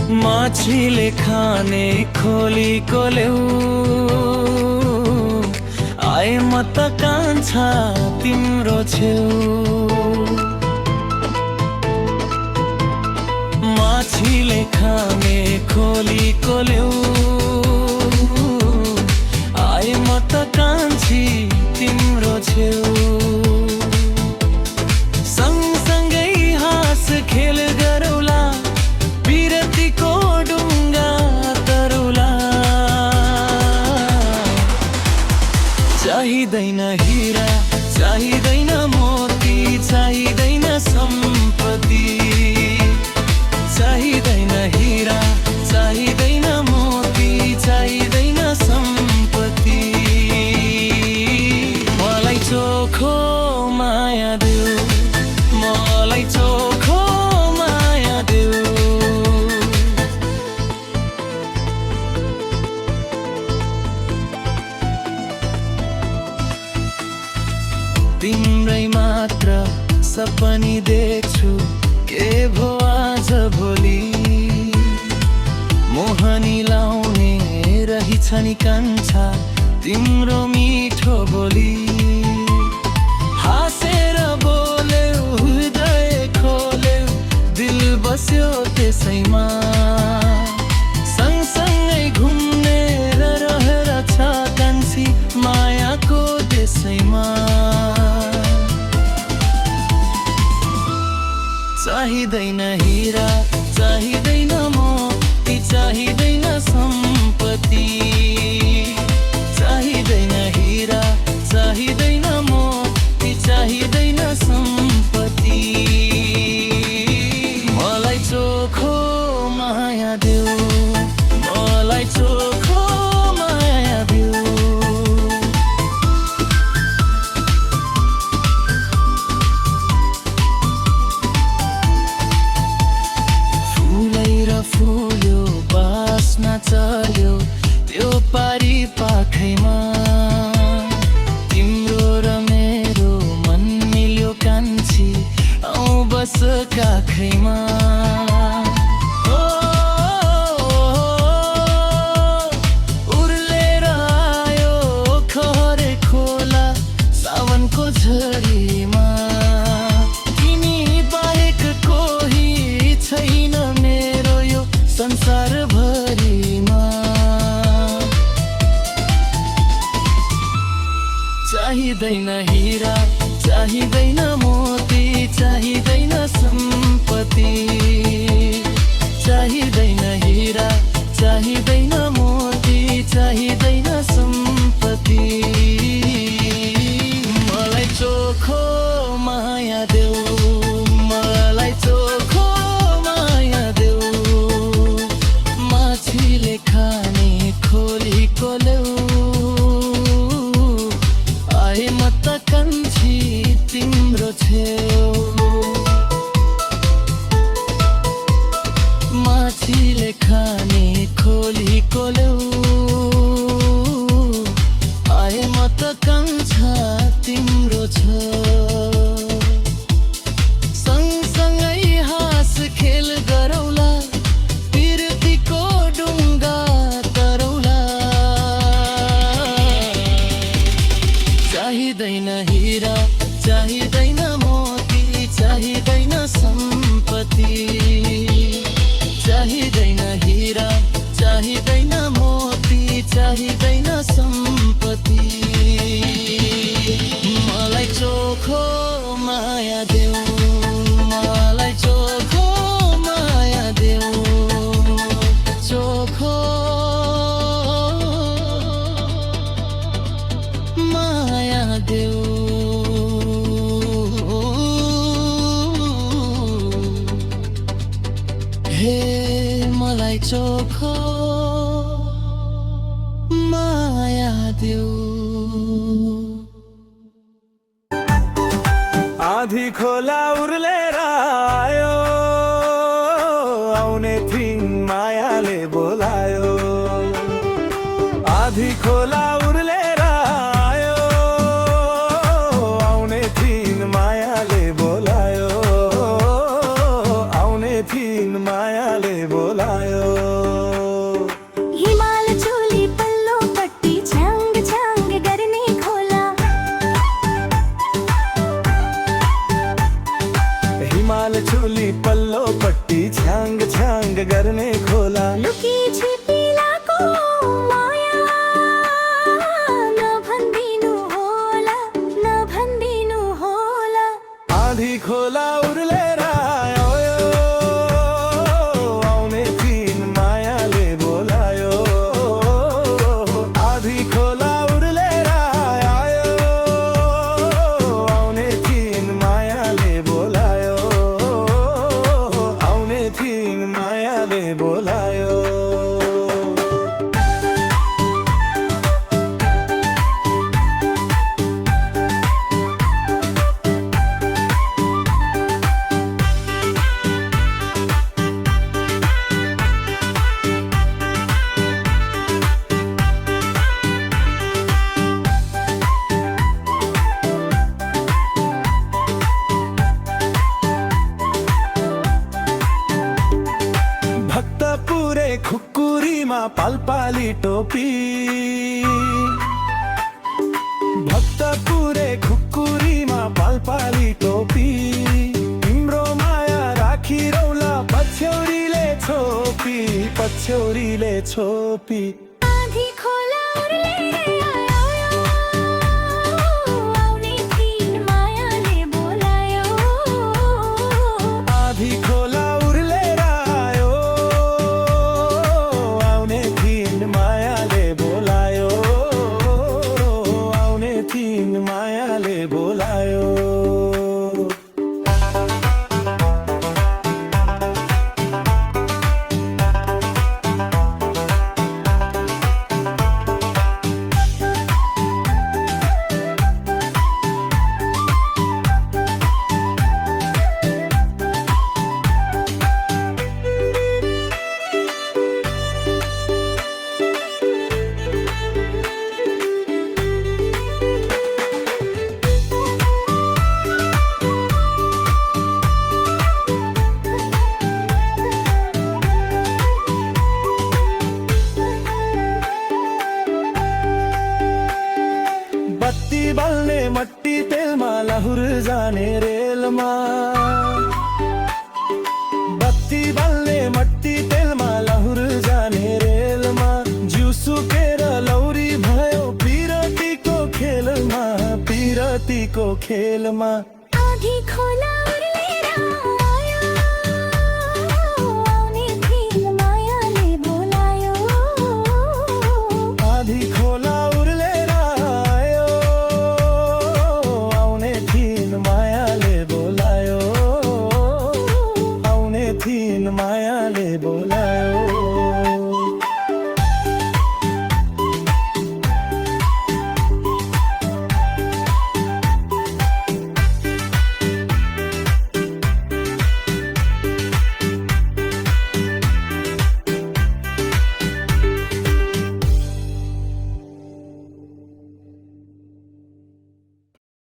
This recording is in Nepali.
माछीले खाने खोली कोलेउ आए म त कान्छा तिम्रो छेउ। माछीले खाने खोली कोलेउ आए म त कान्छी तिम्रो छेउ। सँगसँगै हाँस खेल गरौला बिरतीको डुङ्गा तरुला। चाहिँदैन हिरा चाहिँदैन मोती चाहिँदैन सम्पत्ति। चाहिँदैन हिरा चाहिँदैन मोती चाहिँदैन सम्पत्ति। मलाई चोखो माया देऊ मलाई चोखो माया देऊ। तिम्रै मात्र सपनी देख्छु के भो आज भोलि। मोहनी लाउने रहेछ नि कान्छा तिम्रो मिठो बोली। हाँसेर बोल्यौ हृदय खोल्यौ दिल बस्यो त्यसैमा। सँगसँगै घुम्ने रहेर छ कान्छी मायाको देशैमा। चाहिँदैन हिरा चाहिँदैन मोती चाहिँदैन सम्पत्ति। चाहिँदैन हिरा चाहिँदैन मोती चाहिँदैन सम्पत्ति। मलाई चोखो माया देऊ मलाई चोखो माया देऊ। फुल्यो बास्ना चल्यो त्यो पारी पाखैमा। तिम्रो र मेरो मन मिल्यो कान्छी आऊ बस काखैमा। उर्लेर आयो खरे खोला सावनको झरीमा। तिमी बाहेक कोही छैन मेरो यो संसार भरिमा। चाहिँदैन हिरा चाहिँदैन मोती चाहिँदैन सम्पत्ति। चाहिँदैन हिरा चाहिँदैन मोती चाहिँदैन सम्पत्ति। मलाई चोखो माया देऊ मलाई चोखो माया देऊ। माछीले खाने खोली कोलेउ आए म त कान्छी तिम्रो छेउ। माछीले खाने खोली कोलेउ आए म त कान्छा तिम्रो छेउ। सँगसँगै हाँस खेल गरौला बिरतीको डुङ्गा तरुला। चाहिँदैन हिरा चाहिँदैन मोती चाहिँदैन सम्पत्ति। चाहिँदैन हिरा चाहिँदैन मोती चाहिँदैन सम्पत्ति। मलाई चोखो माया देऊ मलाई चोखो माया देऊ चोखो माया देऊ। हे मलाई चोखो माया देऊ। आधी खोला उर्लेर आयो आउने थिइन् मायाले बोलायो। आधी खोला उर्लेर आयो आउने थिइन् मायाले बोलायो। आउने थिइन् थिइन् मायाले बोलायो। हिमाल चोली पल्लो पट्टी छ्याङ छ्याङ गर्ने खोला। हिमाल चोली पल्लो पट्टी छ्याङ छ्याङ गर्ने खोला। लुकी छिपिलाको माया नभन्दिनु होला, नभन्दिनु होला। आधी खोला उर्लेर आयो, आउने थिइन् मायाले बोलायो। आधी खोला उर्लेर आयो, आउने थिइन् मायाले बोलायो। आउने थिइन् मायाले बोलायो। भक्तपुरे खुकुरीमा पालपाली टोपी। भक्तपुरे खुकुरीमा पालपाली टोपी। तिम्रो माया राखिरौला पछ्यौरीले छोपी, पछ्यौरीले छोपी। आधी खोला उर्लेर आयो, आउने थिइन् मायाले बोलायो। आधी खोला उर्लेर आयो, आउने थिइन् मायाले बोलायो। आउने थिइन् मायाले बोलायो। बत्ती बल्ने मट्टी तेलमा लहुर जाने रेलमा। बत्ती बल्ने मट्टी तेलमा लहुर जाने रेलमा। जिउ सुकेर लौरी भयो पिरतीको खेलमा, पिरतीको खेलमा।